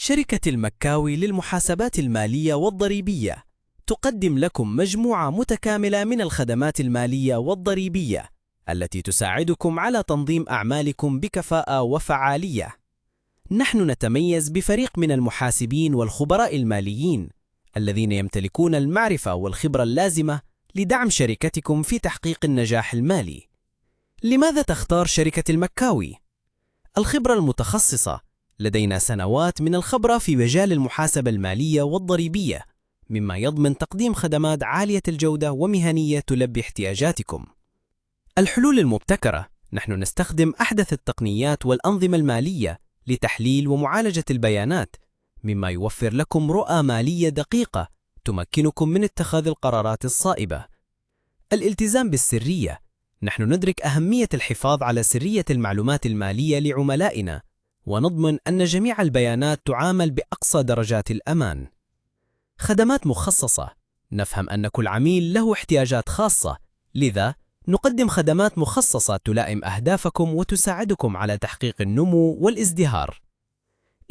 شركة المكاوي للمحاسبات المالية والضريبية تقدم لكم مجموعة متكاملة من الخدمات المالية والضريبية التي تساعدكم على تنظيم أعمالكم بكفاءة وفعالية. نحن نتميز بفريق من المحاسبين والخبراء الماليين الذين يمتلكون المعرفة والخبرة اللازمة لدعم شركتكم في تحقيق النجاح المالي. لماذا تختار شركة المكاوي؟ الخبرة المتخصصة: لدينا سنوات من الخبرة في مجال المحاسبة المالية والضريبية، مما يضمن تقديم خدمات عالية الجودة ومهنية تلبي احتياجاتكم. الحلول المبتكرة: نحن نستخدم أحدث التقنيات والأنظمة المالية لتحليل ومعالجة البيانات، مما يوفر لكم رؤى مالية دقيقة تمكنكم من اتخاذ القرارات الصائبة. الالتزام بالسرية: نحن ندرك أهمية الحفاظ على سرية المعلومات المالية لعملائنا، ونضمن أن جميع البيانات تعامل بأقصى درجات الأمان. خدمات مخصصة: نفهم أن كل عميل له احتياجات خاصة، لذا نقدم خدمات مخصصة تلائم أهدافكم وتساعدكم على تحقيق النمو والازدهار.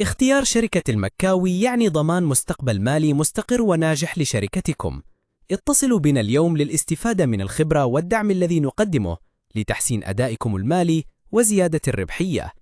اختيار شركة المكاوي يعني ضمان مستقبل مالي مستقر وناجح لشركتكم. اتصلوا بنا اليوم للاستفادة من الخبرة والدعم الذي نقدمه لتحسين أدائكم المالي وزيادة الربحية.